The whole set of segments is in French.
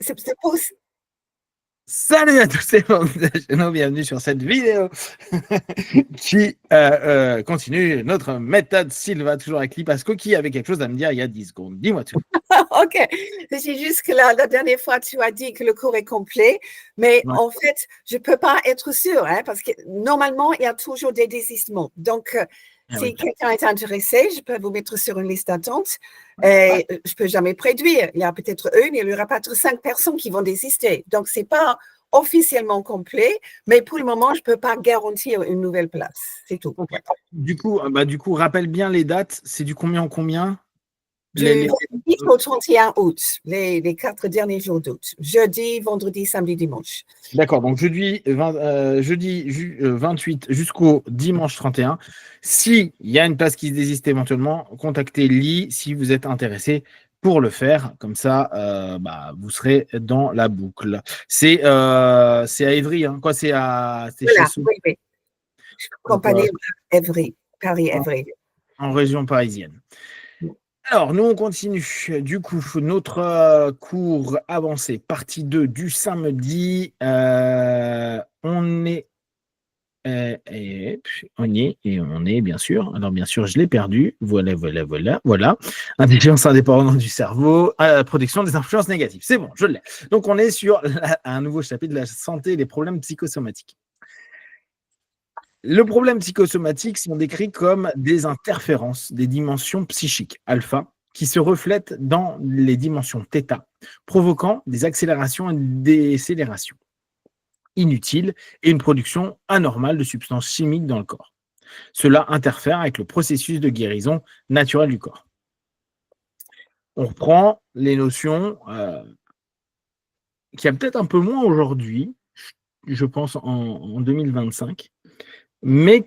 c'est pas aussi- Salut à tous et bienvenue sur cette vidéo qui continue notre méthode Silva, toujours avec Lipasco, qui avait quelque chose à me dire il y a 10 secondes. Dis-moi tout. OK. C'est juste que la dernière fois, tu as dit que le cours est complet, mais Ouais. en fait, je ne peux pas être sûre, hein, parce que normalement, il y a toujours des désistements. Donc, Ah si oui. quelqu'un est intéressé, je peux vous mettre sur une liste d'attente. Et je ne peux jamais prédire. Il y a peut-être une, il y aura peut-être 5 personnes qui vont désister. Donc, ce n'est pas officiellement complet, mais pour le moment, je ne peux pas garantir une nouvelle place. C'est tout. Okay. Du coup, rappelle bien les dates. C'est du combien en combien? Du 10 au 31 août, les 4 derniers jours d'août. Jeudi, vendredi, samedi, dimanche. D'accord, donc jeudi 28 jusqu'au dimanche 31. S'il y a une place qui se désiste éventuellement, contactez Lee si vous êtes intéressé pour le faire. Comme ça, vous serez dans la boucle. C'est à Évry, hein. Quoi, c'est Voilà, chez oui. Compagnie Évry, Paris-Évry. En région parisienne. Alors, nous, on continue. Du coup, notre cours avancé, partie 2 du samedi. On est, bien sûr. Alors, bien sûr, je l'ai perdu. Voilà. Intelligence indépendante du cerveau, protection des influences négatives. C'est bon, je l'ai. Donc, on est sur un nouveau chapitre de la santé et des problèmes psychosomatiques. Le problème psychosomatique sont décrits comme des interférences des dimensions psychiques alpha qui se reflètent dans les dimensions θ, provoquant des accélérations et des décélérations inutiles et une production anormale de substances chimiques dans le corps. Cela interfère avec le processus de guérison naturelle du corps. On reprend les notions qu'il y a peut-être un peu moins aujourd'hui, je pense en 2025, mais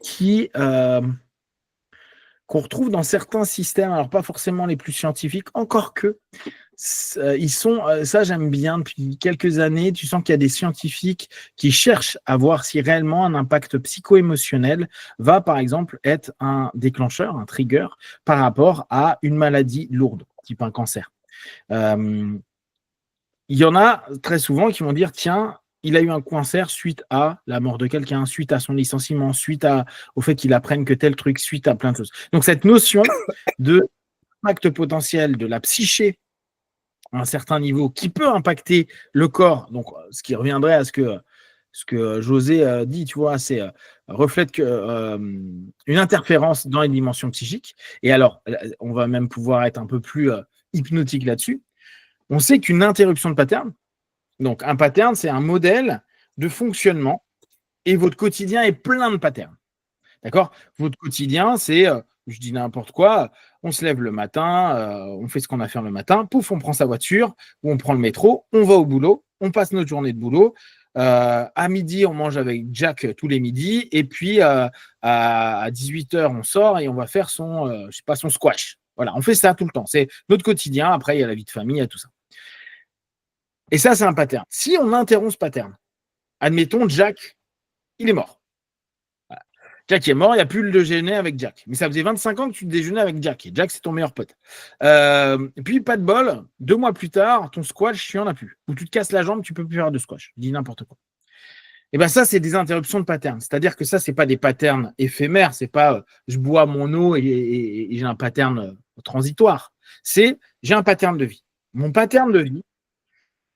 qu'on retrouve dans certains systèmes, alors pas forcément les plus scientifiques, encore que ils sont, ça j'aime bien, depuis quelques années, tu sens qu'il y a des scientifiques qui cherchent à voir si réellement un impact psycho-émotionnel va par exemple être un déclencheur, un trigger, par rapport à une maladie lourde, type un cancer. Il y en a très souvent qui vont dire, tiens, il a eu un cancer suite à la mort de quelqu'un, suite à son licenciement, suite au fait qu'il apprenne que tel truc, suite à plein de choses. Donc cette notion de impact potentiel de la psyché à un certain niveau qui peut impacter le corps, donc ce qui reviendrait à ce que José dit, tu vois, c'est reflète une interférence dans les dimensions psychiques. Et alors, on va même pouvoir être un peu plus hypnotique là-dessus. On sait qu'une interruption de pattern, donc un pattern, c'est un modèle de fonctionnement et votre quotidien est plein de patterns. D'accord? Votre quotidien, c'est, je dis n'importe quoi, on se lève le matin, on fait ce qu'on a à faire le matin, pouf, on prend sa voiture ou on prend le métro, on va au boulot, on passe notre journée de boulot. À midi, on mange avec Jack tous les midis, et puis à 18h, on sort et on va faire son squash. Voilà, on fait ça tout le temps. C'est notre quotidien. Après, il y a la vie de famille, il y a tout ça. Et ça, c'est un pattern. Si on interrompt ce pattern, admettons, Jack, il est mort. Voilà. Jack est mort, il n'y a plus le déjeuner avec Jack. Mais ça faisait 25 ans que tu déjeunais avec Jack. Et Jack, c'est ton meilleur pote. Et puis, pas de bol, 2 mois plus tard, ton squash, tu n'en as plus. Ou tu te casses la jambe, tu ne peux plus faire de squash. Je dis n'importe quoi. Et bien ça, c'est des interruptions de pattern. C'est-à-dire que ça, ce n'est pas des patterns éphémères. C'est pas je bois mon eau et j'ai un pattern transitoire. C'est j'ai un pattern de vie. Mon pattern de vie,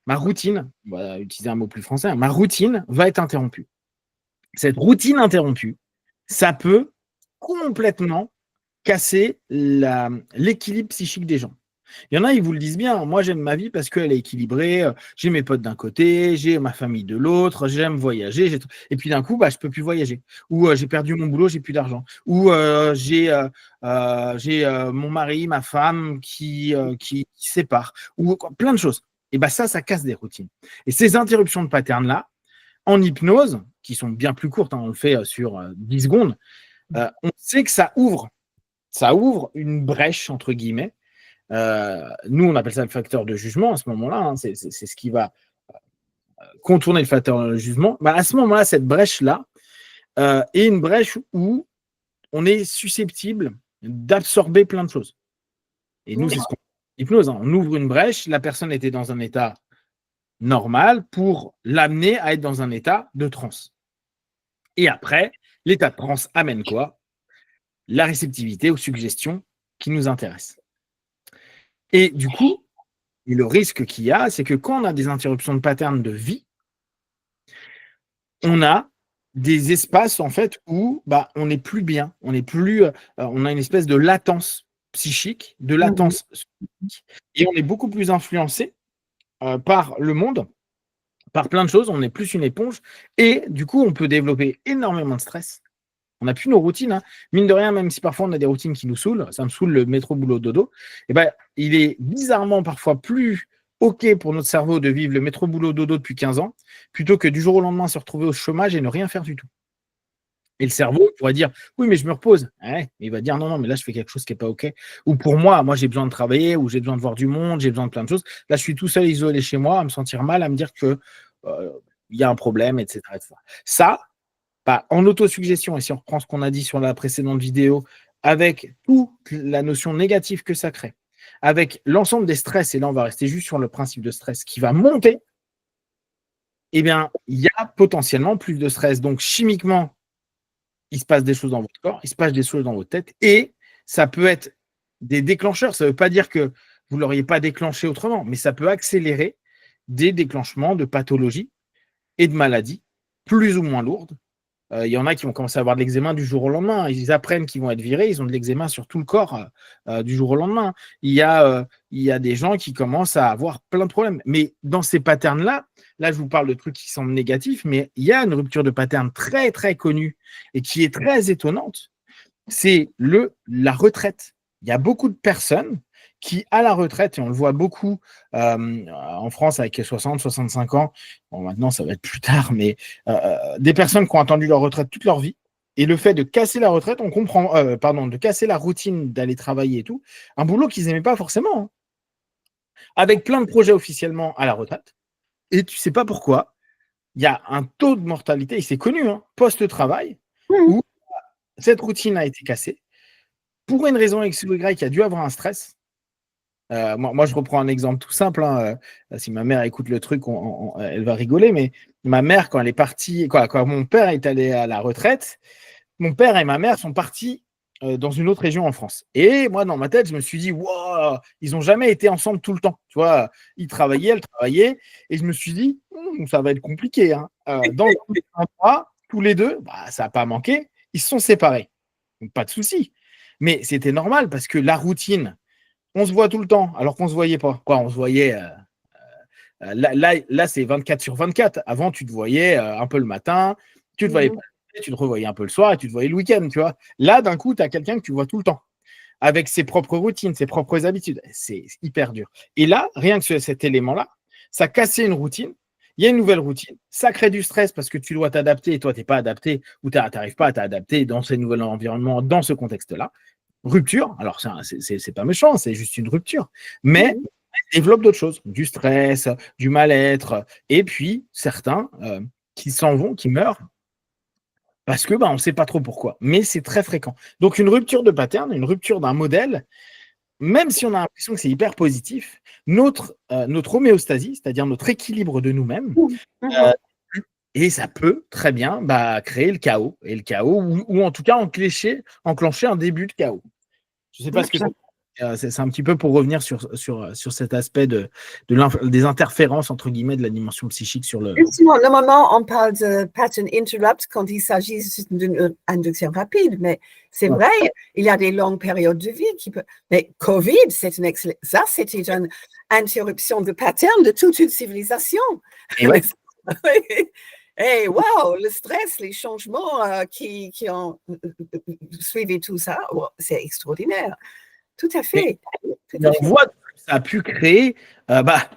ma routine, on va utiliser un mot plus français, ma routine va être interrompue. Cette routine interrompue, ça peut complètement casser l'équilibre psychique des gens. Il y en a, ils vous le disent bien, moi j'aime ma vie parce qu'elle est équilibrée, j'ai mes potes d'un côté, j'ai ma famille de l'autre, j'aime voyager, et puis d'un coup, je ne peux plus voyager. Ou j'ai perdu mon boulot, j'ai plus d'argent. Ou j'ai mon mari, ma femme qui séparent. Ou plein de choses. Et ça casse des routines. Et ces interruptions de pattern-là, en hypnose, qui sont bien plus courtes, hein, on le fait sur 10 secondes, on sait que ça ouvre une brèche, entre guillemets. Nous, on appelle ça le facteur de jugement à ce moment-là. Hein, c'est ce qui va contourner le facteur de jugement. À ce moment-là, cette brèche-là est une brèche où on est susceptible d'absorber plein de choses. Et nous, c'est ce qu'on hypnose. Hein. On ouvre une brèche, la personne était dans un état normal pour l'amener à être dans un état de transe. Et après, l'état de transe amène quoi? La réceptivité aux suggestions qui nous intéressent. Et du coup, le risque qu'il y a, c'est que quand on a des interruptions de pattern de vie, on a des espaces en fait où on n'est plus bien, on a une espèce de latence psychique, de latence psychique, et on est beaucoup plus influencé par le monde, par plein de choses. On est plus une éponge, et du coup, on peut développer énormément de stress. On n'a plus nos routines, hein. Mine de rien, même si parfois on a des routines qui nous saoulent, ça me saoule le métro boulot dodo, il est bizarrement parfois plus OK pour notre cerveau de vivre le métro boulot dodo depuis 15 ans, plutôt que du jour au lendemain se retrouver au chômage et ne rien faire du tout. Et le cerveau pourrait dire oui, mais je me repose. Ouais, il va dire non, mais là je fais quelque chose qui n'est pas OK. Ou pour moi j'ai besoin de travailler, ou j'ai besoin de voir du monde, j'ai besoin de plein de choses. Là, je suis tout seul isolé chez moi, à me sentir mal, à me dire que il y a un problème, etc. etc. Ça, en autosuggestion, et si on reprend ce qu'on a dit sur la précédente vidéo, avec toute la notion négative que ça crée, avec l'ensemble des stress, et là on va rester juste sur le principe de stress qui va monter, eh bien, il y a potentiellement plus de stress. Donc chimiquement, il se passe des choses dans votre corps, il se passe des choses dans votre tête, et ça peut être des déclencheurs. Ça ne veut pas dire que vous ne l'auriez pas déclenché autrement, mais ça peut accélérer des déclenchements de pathologies et de maladies plus ou moins lourdes. Il y en a qui vont commencer à avoir de l'eczéma du jour au lendemain. Ils apprennent qu'ils vont être virés, ils ont de l'eczéma sur tout le corps du jour au lendemain. Il y a des gens qui commencent à avoir plein de problèmes. Mais dans ces patterns-là, là, je vous parle de trucs qui semblent négatifs, mais il y a une rupture de pattern très, très connue et qui est très étonnante. C'est la retraite. Il y a beaucoup de personnes qui, à la retraite, et on le voit beaucoup en France avec 60, 65 ans, bon, maintenant ça va être plus tard, mais des personnes qui ont attendu leur retraite toute leur vie, et le fait de casser la retraite, de casser la routine d'aller travailler et tout, un boulot qu'ils n'aimaient pas forcément, hein, avec plein de projets officiellement à la retraite, et tu ne sais pas pourquoi, il y a un taux de mortalité, et c'est connu, hein, post-travail, où cette routine a été cassée, pour une raison X ou Y, qui a dû avoir un stress. Moi, je reprends un exemple tout simple, hein. Si ma mère écoute le truc, elle va rigoler, mais ma mère, quand elle est partie, quand mon père est allé à la retraite, mon père et ma mère sont partis dans une autre région en France. Et moi, dans ma tête, je me suis dit, wow, ils n'ont jamais été ensemble tout le temps. Tu vois, ils travaillaient, elle travaillait, et je me suis dit, ça va être compliqué, hein. Dans un mois, tous les deux, ça n'a pas manqué, ils se sont séparés. Donc, pas de souci. Mais c'était normal parce que la routine, on se voit tout le temps, alors qu'on ne se voyait pas. On se voyait. Là, c'est 24 sur 24. Avant, tu te voyais un peu le matin, tu te voyais pas, tu te revoyais un peu le soir et tu te voyais le week-end. Tu vois. Là, d'un coup, tu as quelqu'un que tu vois tout le temps, avec ses propres routines, ses propres habitudes. C'est hyper dur. Et là, rien que cet élément-là, ça cassait une routine. Il y a une nouvelle routine. Ça crée du stress parce que tu dois t'adapter et toi, tu n'es pas adapté ou tu n'arrives pas à t'adapter dans ce nouvel environnement, dans ce contexte-là. Rupture, alors c'est pas méchant, c'est juste une rupture, mais développe d'autres choses, du stress, du mal-être, et puis certains qui s'en vont, qui meurent, parce que on ne sait pas trop pourquoi, mais c'est très fréquent. Donc une rupture de pattern, une rupture d'un modèle, même si on a l'impression que c'est hyper positif, notre homéostasie, c'est-à-dire notre équilibre de nous-mêmes, et ça peut très bien créer le chaos, et le chaos, ou en tout cas enclencher un début de chaos. Je ne sais pas ce que c'est un petit peu pour revenir sur cet aspect des interférences, entre guillemets, de la dimension psychique sur le… Normalement, on parle de pattern interrupt quand il s'agit d'une induction rapide, mais c'est vrai, il y a des longues périodes de vie qui peuvent… Mais Covid, c'est une excellente… Ça, c'était une interruption de pattern de toute une civilisation. Et ouais. Et wow, le stress, les changements qui ont suivi tout ça, c'est extraordinaire. Tout à fait. On voit que ça a pu créer,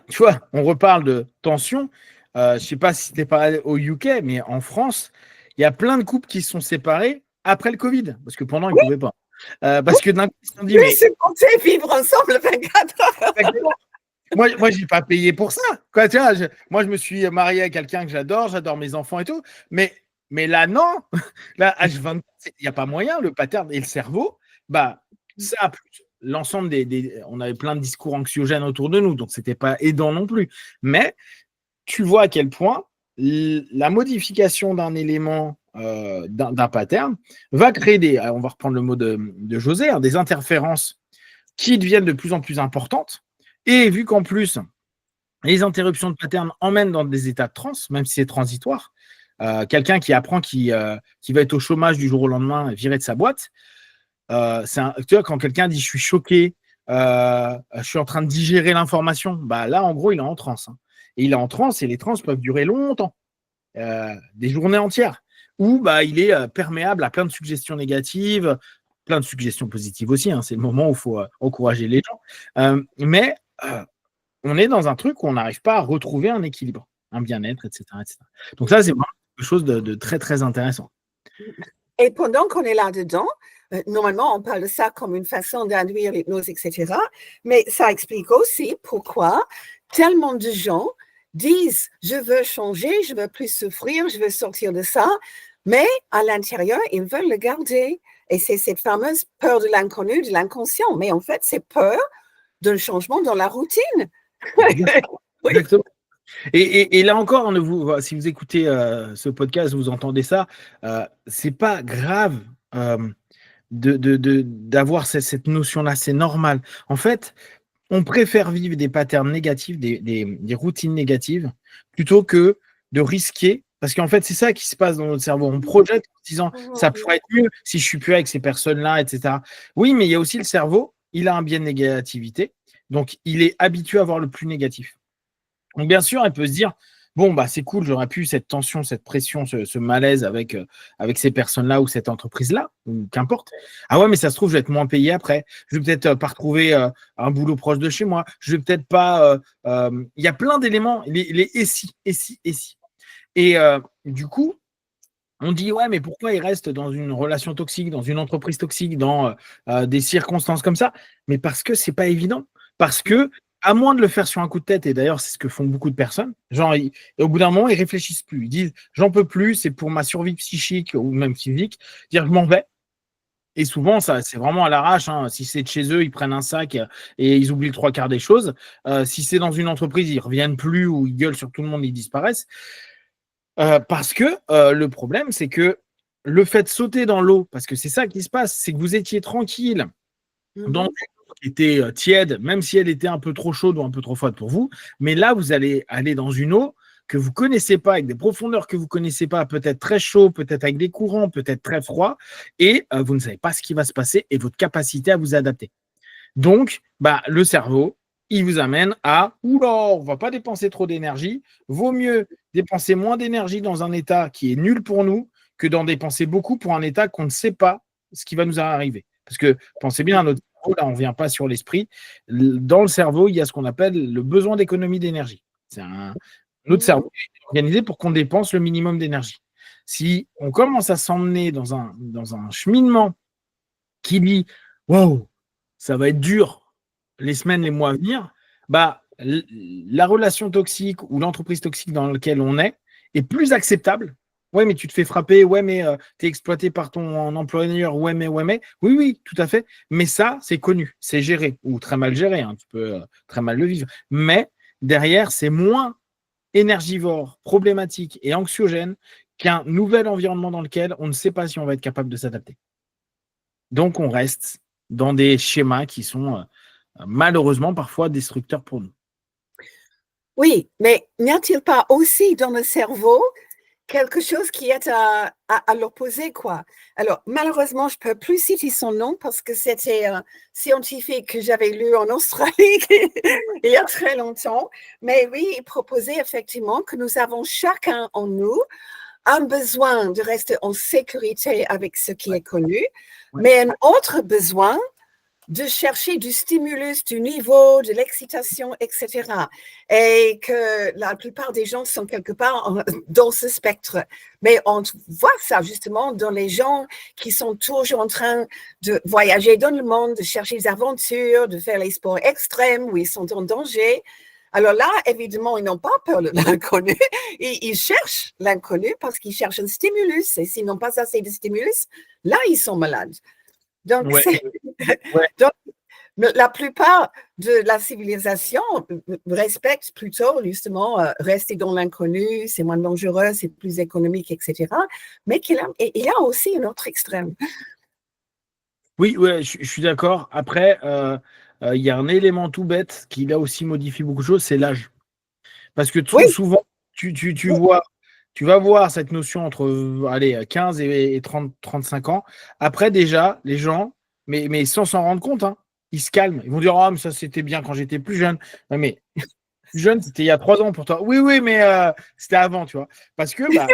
tu vois, on reparle de tension. Je ne sais pas si c'était pareil au UK, mais en France, il y a plein de couples qui se sont séparés après le Covid, parce que pendant, ils ne pouvaient pas. Parce que d'un coup, ils se sont dit, mais… c'est pensé vivre ensemble 24 heures. Moi, je n'ai pas payé pour ça. Tu vois, moi, je me suis marié avec quelqu'un que j'adore mes enfants et tout. Mais là, non. Là, H24, il n'y a pas moyen. Le pattern et le cerveau, ça, plus l'ensemble on avait plein de discours anxiogènes autour de nous, donc ce n'était pas aidant non plus. Mais tu vois à quel point la modification d'un élément, d'un pattern, va créer on va reprendre le mot de José, des interférences qui deviennent de plus en plus importantes. Et vu qu'en plus, les interruptions de pattern emmènent dans des états de transe, même si c'est transitoire, quelqu'un qui apprend qui va être au chômage du jour au lendemain, viré de sa boîte, tu vois, quand quelqu'un dit « je suis choqué, je suis en train de digérer l'information », bah là, en gros, il est en transe. Et il est en transe et les transes peuvent durer longtemps, des journées entières, où bah, il est perméable à plein de suggestions négatives, plein de suggestions positives aussi. C'est le moment où il faut encourager les gens. Mais on est dans un truc où on n'arrive pas à retrouver un équilibre, un bien-être, etc., etc. Donc ça, c'est vraiment quelque chose de très, très intéressant. Et pendant qu'on est là-dedans, normalement, on parle de ça comme une façon d'induire l'hypnose, etc. Mais ça explique aussi pourquoi tellement de gens disent « je veux changer, je veux plus souffrir, je veux sortir de ça », mais à l'intérieur, ils veulent le garder. Et c'est cette fameuse peur de l'inconnu, de l'inconscient. Mais en fait, c'est peur d'un changement dans la routine. Exactement. Et là encore, si vous écoutez ce podcast, vous entendez ça, c'est pas grave d'avoir cette notion-là, c'est normal. En fait, on préfère vivre des patterns négatifs, des routines négatives, plutôt que de risquer, parce qu'en fait, c'est ça qui se passe dans notre cerveau. On projette en disant, ça pourrait être mieux si je suis plus avec ces personnes-là, etc. Oui, mais il y a aussi le cerveau, il a un biais de négativité, donc il est habitué à voir le plus négatif. Donc, bien sûr, elle peut se dire, bon, bah, c'est cool, j'aurais pu cette tension, cette pression, ce malaise avec ces personnes-là ou cette entreprise-là, ou qu'importe. Ah ouais, mais ça se trouve, je vais être moins payé après. Je vais peut-être pas retrouver un boulot proche de chez moi. Je vais peut-être pas. Il y a plein d'éléments, les et si, et si, et si. Et du coup, on dit, ouais, mais pourquoi il reste dans une relation toxique, dans une entreprise toxique, dans des circonstances comme ça? Mais parce que c'est pas évident. Parce que, à moins de le faire sur un coup de tête, et d'ailleurs, c'est ce que font beaucoup de personnes, genre, et au bout d'un moment, ils réfléchissent plus. Ils disent, j'en peux plus, c'est pour ma survie psychique ou même physique, dire, je m'en vais. Et souvent, ça, c'est vraiment à l'arrache. Si c'est de chez eux, ils prennent un sac et ils oublient le trois quarts des choses. Si c'est dans une entreprise, ils reviennent plus ou ils gueulent sur tout le monde, ils disparaissent. Parce que le problème, c'est que le fait de sauter dans l'eau, parce que c'est ça qui se passe, c'est que vous étiez tranquille dans une eau qui était tiède, même si elle était un peu trop chaude ou un peu trop froide pour vous. Mais là, vous allez aller dans une eau que vous ne connaissez pas, avec des profondeurs que vous ne connaissez pas, peut-être très chaud, peut-être avec des courants, peut-être très froid, et vous ne savez pas ce qui va se passer et votre capacité à vous adapter. Donc, le cerveau, il vous amène à « oula, on ne va pas dépenser trop d'énergie, vaut mieux dépenser moins d'énergie dans un état qui est nul pour nous que d'en dépenser beaucoup pour un état qu'on ne sait pas ce qui va nous arriver. » Parce que pensez bien à notre cerveau, là on ne vient pas sur l'esprit. Dans le cerveau, il y a ce qu'on appelle le besoin d'économie d'énergie. Notre cerveau est organisé pour qu'on dépense le minimum d'énergie. Si on commence à s'emmener dans un cheminement qui dit « wow, ça va être dur les semaines, les mois à venir », la relation toxique ou l'entreprise toxique dans laquelle on est plus acceptable. Ouais, mais tu te fais frapper. Ouais, mais tu es exploité par ton employeur. Ouais, mais. Oui, tout à fait. Mais ça, c'est connu, c'est géré ou très mal géré. Tu peux très mal le vivre. Mais derrière, c'est moins énergivore, problématique et anxiogène qu'un nouvel environnement dans lequel on ne sait pas si on va être capable de s'adapter. Donc, on reste dans des schémas qui sont malheureusement parfois destructeurs pour nous. Oui, mais n'y a-t-il pas aussi dans le cerveau quelque chose qui est à l'opposé, quoi? Alors, malheureusement, je ne peux plus citer son nom parce que c'était un scientifique que j'avais lu en Australie il y a très longtemps. Mais oui, il proposait effectivement que nous avons chacun en nous un besoin de rester en sécurité avec ce qui est connu, mais un autre besoin de chercher du stimulus, du niveau, de l'excitation, etc. Et que la plupart des gens sont quelque part dans ce spectre. Mais on voit ça justement dans les gens qui sont toujours en train de voyager dans le monde, de chercher des aventures, de faire les sports extrêmes où ils sont en danger. Alors là, évidemment, ils n'ont pas peur de l'inconnu. Ils cherchent l'inconnu parce qu'ils cherchent un stimulus. Et s'ils n'ont pas assez de stimulus, là, ils sont malades. Donc, donc, La plupart de la civilisation respecte plutôt justement rester dans l'inconnu, c'est moins dangereux, c'est plus économique, etc. Mais il y a aussi un autre extrême. Oui, ouais, je suis d'accord. Après, il y a un élément tout bête qui là aussi modifie beaucoup de choses, c'est l'âge. Parce que Oui, souvent, tu vas voir cette notion entre allez, 15 et 30, 35 ans. Après, déjà, les gens, mais sans s'en rendre compte, hein, ils se calment. Ils vont dire, oh, mais ça, c'était bien quand j'étais plus jeune. Ouais, mais plus jeune, c'était il y a 3 ans pour toi. Oui, oui, mais c'était avant, tu vois. Parce que bah,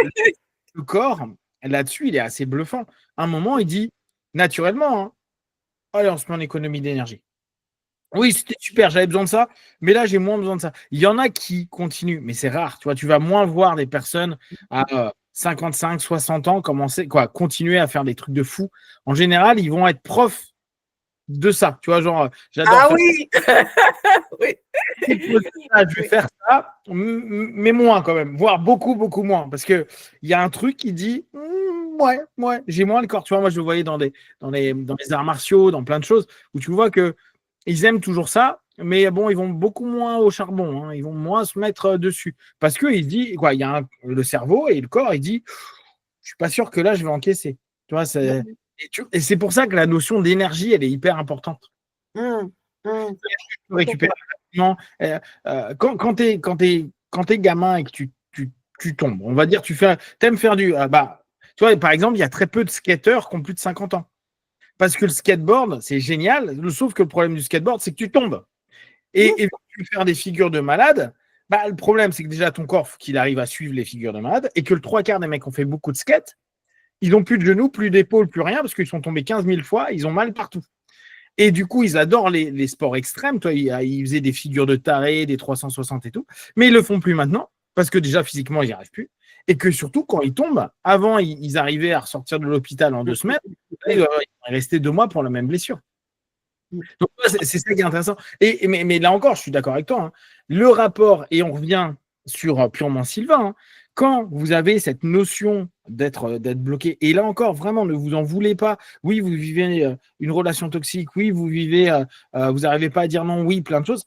le corps, là-dessus, il est assez bluffant. À un moment, il dit, naturellement, hein, allez, on se met en économie d'énergie. Oui, c'était super, j'avais besoin de ça, mais là, j'ai moins besoin de ça. Il y en a qui continuent, mais c'est rare. Tu vois, tu vas moins voir des personnes à 55, 60 ans continuer à faire des trucs de fou. En général, ils vont être profs de ça. Tu vois, genre, j'adore ah faire oui, oui, ça, je vais faire ça, mais moins quand même, voire beaucoup, beaucoup moins. Parce qu'il y a un truc qui dit, ouais, j'ai moins le corps. Tu vois, moi, je le voyais dans les arts martiaux, dans plein de choses, où tu vois que ils aiment toujours ça, mais bon, ils vont beaucoup moins au charbon, hein, ils vont moins se mettre dessus. Parce qu'il dit, quoi, il y a le cerveau et le corps, il dit, je suis pas sûr que là, je vais encaisser. Tu vois, et c'est pour ça que la notion d'énergie, elle est hyper importante. Hum, hum, Tu peux récupérer rapidement. Quand t'es gamin et que tu tombes, on va dire, t'aimes faire tu vois, par exemple, il y a très peu de skateurs qui ont plus de 50 ans. Parce que le skateboard, c'est génial, sauf que le problème du skateboard, c'est que tu tombes. Et tu veux faire des figures de malade, bah, le problème, c'est que déjà ton corps, faut qu'il arrive à suivre les figures de malade, et que le 3/4 des mecs qui ont fait beaucoup de skate, ils n'ont plus de genoux, plus d'épaules, plus rien, parce qu'ils sont tombés 15 000 fois, ils ont mal partout. Et du coup, ils adorent les sports extrêmes. Toi, ils faisaient des figures de tarés, des 360 et tout, mais ils le font plus maintenant, parce que déjà, physiquement, ils n'y arrivent plus. Et que surtout, quand ils tombent, avant, ils arrivaient à ressortir de l'hôpital en 2 semaines, là, ils doivent rester 2 mois pour la même blessure. Donc, c'est ça qui est intéressant. Mais là encore, je suis d'accord avec toi, hein. Le rapport, et on revient sur purement Sylvain, hein, quand vous avez cette notion d'être bloqué, et là encore, vraiment, ne vous en voulez pas. Oui, vous vivez une relation toxique, oui, vous n'arrivez pas à dire non, oui, plein de choses.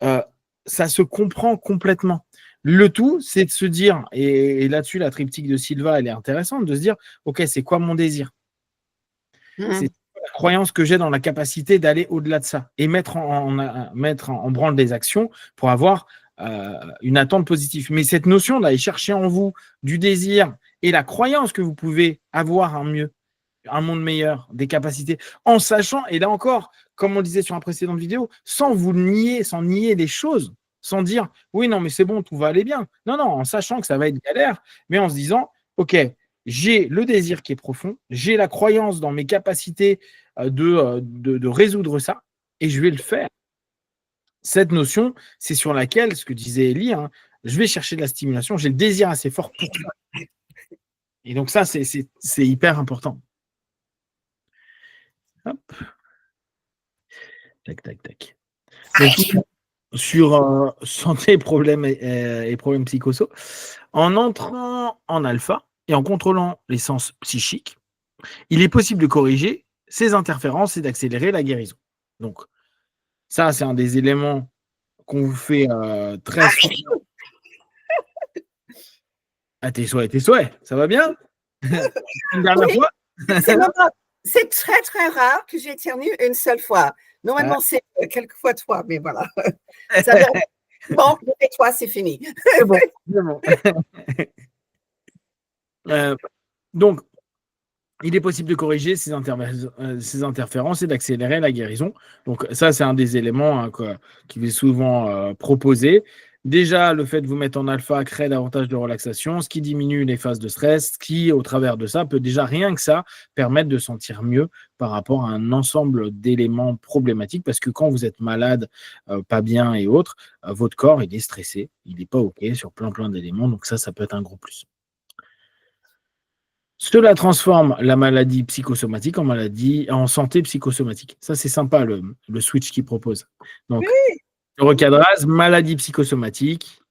euh, Ça se comprend complètement. Le tout, c'est de se dire, et là-dessus, la triptyque de Sylvain, elle est intéressante, de se dire, OK, c'est quoi mon désir? C'est la croyance que j'ai dans la capacité d'aller au-delà de ça et mettre en branle des actions pour avoir une attente positive. Mais cette notion d'aller chercher en vous du désir et la croyance que vous pouvez avoir un mieux, un monde meilleur, des capacités, en sachant, et là encore, comme on le disait sur une précédente vidéo, sans nier les choses, sans dire oui, non, mais c'est bon, tout va aller bien. Non, non, en sachant que ça va être galère, mais en se disant, OK, j'ai le désir qui est profond, j'ai la croyance dans mes capacités de résoudre ça, et je vais le faire. Cette notion, c'est sur laquelle, ce que disait Elie, hein, je vais chercher de la stimulation, j'ai le désir assez fort pour ça. Et donc ça, c'est hyper important. Hop. Tac, tac, tac. Donc, sur santé, problèmes et problèmes psychosaux, en entrant en alpha et en contrôlant les sens psychiques, il est possible de corriger ces interférences et d'accélérer la guérison. Donc, ça, c'est un des éléments qu'on vous fait très souvent. Ah, tes souhaits, ça va bien? Une dernière oui, fois? c'est très, très rare que j'éternue une seule fois. Normalement, c'est quelques fois 3, mais voilà. Ça bon, et toi, c'est fini. C'est bon, c'est bon. Donc, il est possible de corriger ces interférences et d'accélérer la guérison. Donc ça, c'est un des éléments qui est souvent proposé. Déjà, le fait de vous mettre en alpha crée davantage de relaxation, ce qui diminue les phases de stress, ce qui, au travers de ça, peut déjà rien que ça permettre de sentir mieux par rapport à un ensemble d'éléments problématiques. Parce que quand vous êtes malade, pas bien et autres, votre corps, il est stressé, il n'est pas OK sur plein d'éléments. Donc ça peut être un gros plus. Cela transforme la maladie psychosomatique en santé psychosomatique. Ça, c'est sympa, le switch qu'il propose. Donc, Oui. le recadrage, maladie psychosomatique.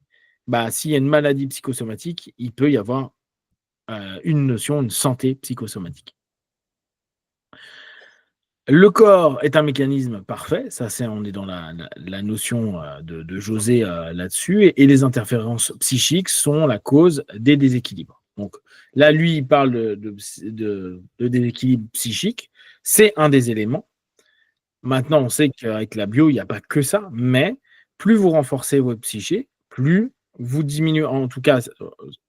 Bah, s'il y a une maladie psychosomatique, il peut y avoir une notion, une santé psychosomatique. Le corps est un mécanisme parfait, ça on est dans la notion de José là-dessus, et les interférences psychiques sont la cause des déséquilibres. Donc là, lui, il parle de déséquilibre psychique, c'est un des éléments. Maintenant, on sait qu'avec la bio, il n'y a pas que ça, mais plus vous renforcez votre psyché, plus vous diminuez, en tout cas,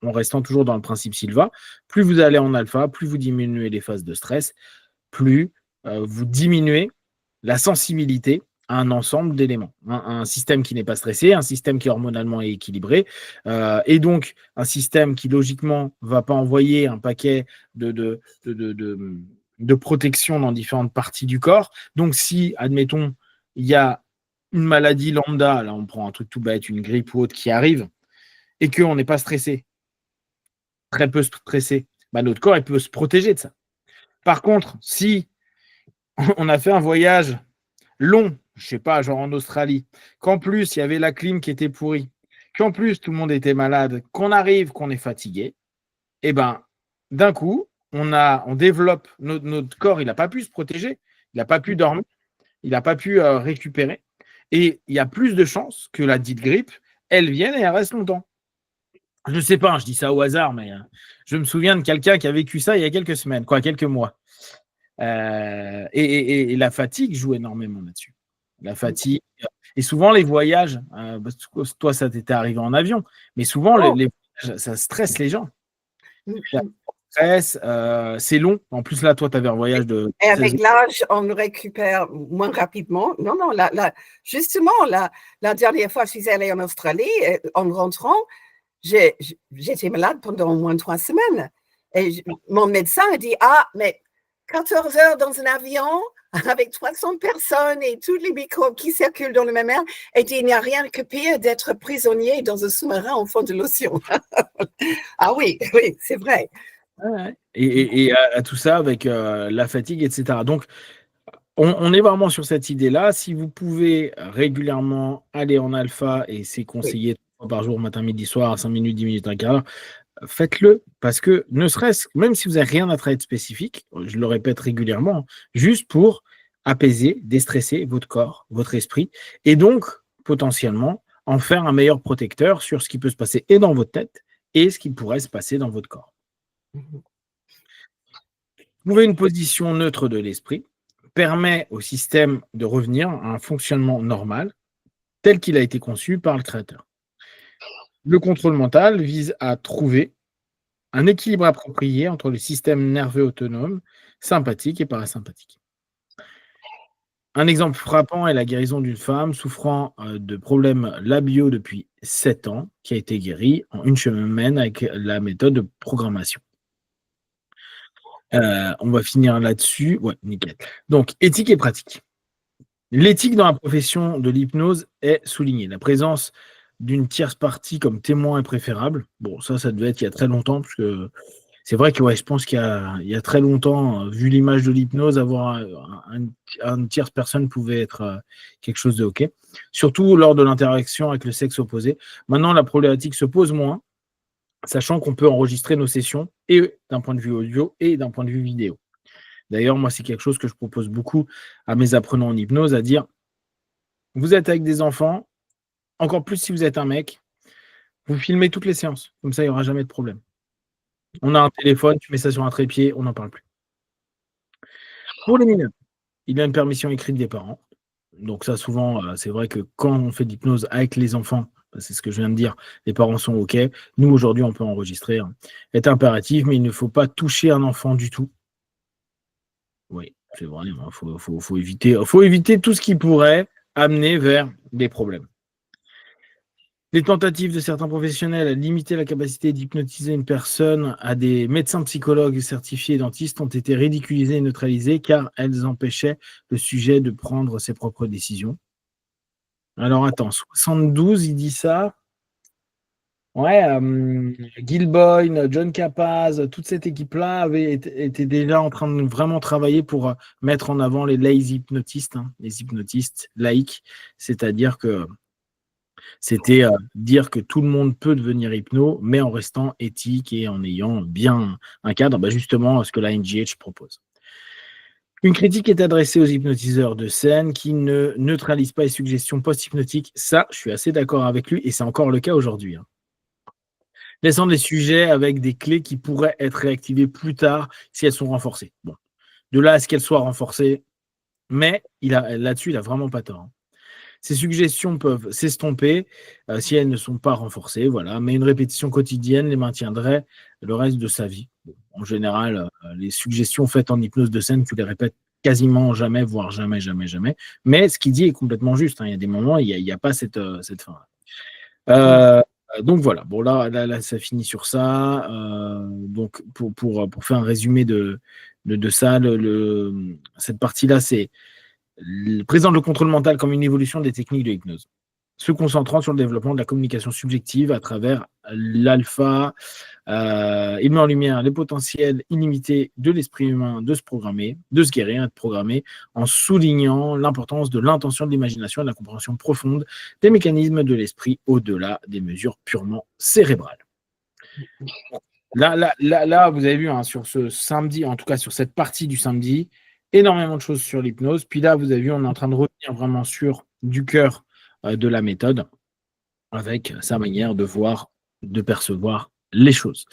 en restant toujours dans le principe Silva, plus vous allez en alpha, plus vous diminuez les phases de stress, plus vous diminuez la sensibilité à un ensemble d'éléments. Un système qui n'est pas stressé, un système qui hormonalement est équilibré, et donc un système qui logiquement ne va pas envoyer un paquet de protection dans différentes parties du corps. Donc si, admettons, il y a une maladie lambda, là on prend un truc tout bête, une grippe ou autre qui arrive, et qu'on n'est pas stressé, très peu stressé, bah, notre corps il peut se protéger de ça. Par contre, si on a fait un voyage long, je sais pas, genre en Australie, qu'en plus il y avait la clim qui était pourrie, qu'en plus tout le monde était malade, qu'on arrive, qu'on est fatigué, et ben d'un coup, on développe notre corps, il n'a pas pu se protéger, il n'a pas pu dormir, il n'a pas pu récupérer, et il y a plus de chances que la dite grippe, elle vienne et elle reste longtemps. Je ne sais pas, je dis ça au hasard, mais je me souviens de quelqu'un qui a vécu ça il y a quelques semaines, quelques mois. Et la fatigue joue énormément là-dessus. La fatigue. Et souvent, les voyages, toi, ça t'était arrivé en avion, mais souvent, les voyages, ça stresse les gens. Ça stresse, c'est long. En plus, là, toi, tu avais un voyage de. Et avec l'âge, on récupère moins rapidement. Non, justement, la dernière fois, je suis allée en Australie, en rentrant, j'étais malade pendant au moins 3 semaines. Et mon médecin a dit, mais 14 heures dans un avion avec 300 personnes et tous les microbes qui circulent dans le même air, et il n'y a rien que pire d'être prisonnier dans un sous-marin au fond de l'océan. Ah oui, c'est vrai. Et à tout ça avec la fatigue, etc. Donc, on est vraiment sur cette idée-là. Si vous pouvez régulièrement aller en alpha, et c'est conseillé 3 fois par jour, matin, midi, soir, à 5 minutes, 10 minutes, un quart, faites-le, parce que ne serait-ce, même si vous n'avez rien à traiter de spécifique, je le répète régulièrement, juste pour apaiser, déstresser votre corps, votre esprit, et donc potentiellement en faire un meilleur protecteur sur ce qui peut se passer et dans votre tête et ce qui pourrait se passer dans votre corps. Trouver une position neutre de l'esprit permet au système de revenir à un fonctionnement normal tel qu'il a été conçu par le créateur. Le contrôle mental vise à trouver un équilibre approprié entre le système nerveux autonome, sympathique et parasympathique. Un exemple frappant est la guérison d'une femme souffrant de problèmes labiaux depuis 7 ans, qui a été guérie en 1 semaine avec la méthode de programmation. On va finir là-dessus. Ouais, nickel. Donc, éthique et pratique. L'éthique dans la profession de l'hypnose est soulignée. La présence d'une tierce partie comme témoin est préférable. Bon, ça devait être il y a très longtemps, parce que c'est vrai que je pense qu'il y a très longtemps, vu l'image de l'hypnose, avoir une tierce personne pouvait être quelque chose de OK. Surtout lors de l'interaction avec le sexe opposé. Maintenant, la problématique se pose moins, sachant qu'on peut enregistrer nos sessions et d'un point de vue audio et d'un point de vue vidéo. D'ailleurs, moi, c'est quelque chose que je propose beaucoup à mes apprenants en hypnose, à dire, vous êtes avec des enfants, encore plus si vous êtes un mec, vous filmez toutes les séances. Comme ça, il n'y aura jamais de problème. On a un téléphone, tu mets ça sur un trépied, on n'en parle plus. Pour les mineurs, il y a une permission écrite des parents. Donc ça, souvent, c'est vrai que quand on fait de l'hypnose avec les enfants, c'est ce que je viens de dire, les parents sont OK. Nous, aujourd'hui, on peut enregistrer. C'est impératif, mais il ne faut pas toucher un enfant du tout. Oui, c'est vrai, il faut éviter tout ce qui pourrait amener vers des problèmes. Les tentatives de certains professionnels à limiter la capacité d'hypnotiser une personne à des médecins psychologues certifiés et dentistes ont été ridiculisées et neutralisées car elles empêchaient le sujet de prendre ses propres décisions. Alors attends, 72, il dit ça. Ouais, Gil Boyne, John Capaz, toute cette équipe-là était déjà en train de vraiment travailler pour mettre en avant les lay hypnotistes, les hypnotistes laïcs, c'est-à-dire que c'était dire que tout le monde peut devenir hypno, mais en restant éthique et en ayant bien un cadre, justement ce que la NGH propose. Une critique est adressée aux hypnotiseurs de scène qui ne neutralisent pas les suggestions post-hypnotiques. Ça, je suis assez d'accord avec lui et c'est encore le cas aujourd'hui. Laissant des sujets avec des clés qui pourraient être réactivées plus tard si elles sont renforcées. Bon, de là à ce qu'elles soient renforcées, mais là-dessus, il a vraiment pas tort. Ces suggestions peuvent s'estomper si elles ne sont pas renforcées, voilà. Mais une répétition quotidienne les maintiendrait le reste de sa vie. Bon, en général, les suggestions faites en hypnose de scène, tu les répètes quasiment jamais, voire jamais, jamais, jamais. Mais ce qu'il dit est complètement juste. Il y a des moments, il n'y a pas cette fin. Donc voilà, bon là, ça finit sur ça. Donc pour faire un résumé de ça, cette partie-là, c'est présente le contrôle mental comme une évolution des techniques de hypnose, se concentrant sur le développement de la communication subjective à travers l'alpha. Il met en lumière les potentiels illimités de l'esprit humain de se programmer, de se guérir et de programmer, en soulignant l'importance de l'intention, de l'imagination et de la compréhension profonde des mécanismes de l'esprit au-delà des mesures purement cérébrales. Là, vous avez vu sur ce samedi, en tout cas sur cette partie du samedi, énormément de choses sur l'hypnose. Puis là, vous avez vu, on est en train de revenir vraiment sur du cœur de la méthode, avec sa manière de voir, de percevoir les choses.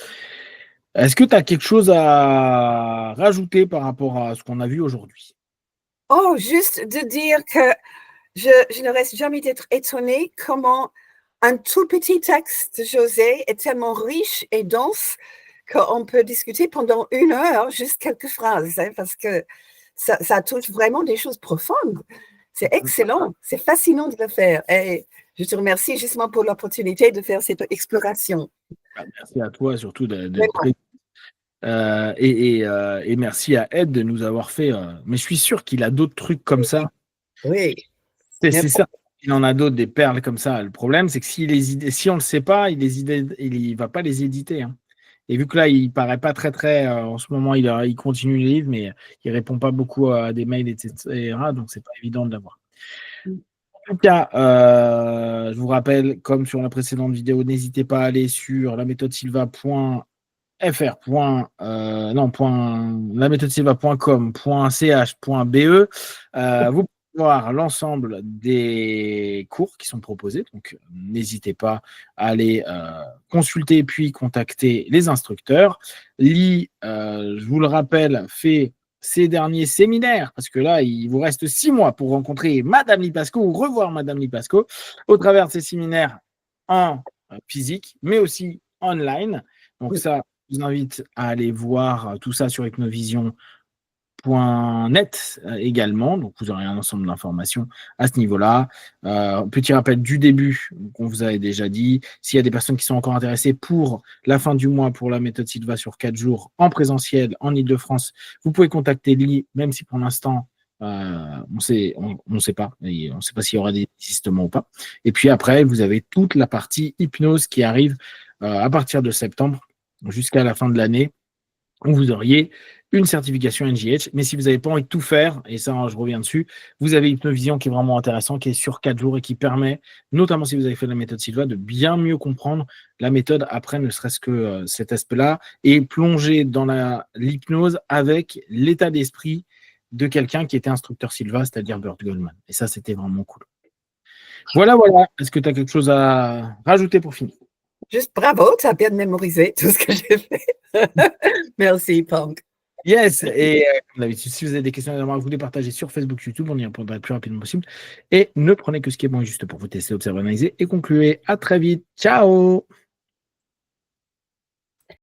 Est-ce que tu as quelque chose à rajouter par rapport à ce qu'on a vu aujourd'hui? Oh, juste de dire que je ne reste jamais d'être étonnée comment un tout petit texte de José est tellement riche et dense qu'on peut discuter pendant 1 heure juste quelques phrases, parce que ça touche vraiment des choses profondes. C'est excellent, c'est fascinant de le faire. Et je te remercie justement pour l'opportunité de faire cette exploration. Merci à toi surtout d'être prêt. Et merci à Ed de nous avoir fait. Mais je suis sûr qu'il a d'autres trucs comme ça. Oui. C'est ça. Il en a d'autres, des perles comme ça. Le problème, c'est que si on ne le sait pas, il ne va pas les éditer. Et vu que là, il paraît pas très, en ce moment, il continue les livres, mais il répond pas beaucoup à des mails, etc. Donc, c'est pas évident de l'avoir. En tout cas, je vous rappelle, comme sur la précédente vidéo, n'hésitez pas à aller sur laméthodesilva.fr, laméthodesilva.com.ch.be. Vous pouvez voir l'ensemble des cours qui sont proposés. Donc, n'hésitez pas à aller consulter puis contacter les instructeurs. Lee, je vous le rappelle, fait ces derniers séminaires, parce que là, il vous reste 6 mois pour rencontrer Madame Lipasco ou revoir Madame Lipasco au travers de ces séminaires en physique, mais aussi online. Donc ça, je vous invite à aller voir tout ça sur hypnovision.net également. Donc vous aurez un ensemble d'informations à ce niveau-là. Petit rappel du début qu'on vous avait déjà dit. S'il y a des personnes qui sont encore intéressées pour la fin du mois pour la méthode Silva sur 4 jours en présentiel en Ile-de-France, vous pouvez contacter Lee, même si pour l'instant on ne sait pas. On ne sait pas s'il y aura des désistements ou pas. Et puis après, vous avez toute la partie hypnose qui arrive à partir de septembre jusqu'à la fin de l'année, où vous auriez une certification NGH. Mais si vous n'avez pas envie de tout faire, et ça, je reviens dessus, vous avez Hypnovision qui est vraiment intéressant, qui est sur 4 jours et qui permet, notamment si vous avez fait la méthode Silva, de bien mieux comprendre la méthode après, ne serait-ce que cet aspect-là, et plonger dans l'hypnose avec l'état d'esprit de quelqu'un qui était instructeur Silva, c'est-à-dire Burt Goldman. Et ça, c'était vraiment cool. Voilà. Est-ce que tu as quelque chose à rajouter pour finir? Juste bravo, tu as bien mémorisé tout ce que j'ai fait. Merci, Punk. Yes, et comme d'habitude, si vous avez des questions, vous les partagez sur Facebook, YouTube, on y répondra le plus rapidement possible. Et ne prenez que ce qui est bon et juste pour vous tester, observer, analyser et conclure. À très vite. Ciao!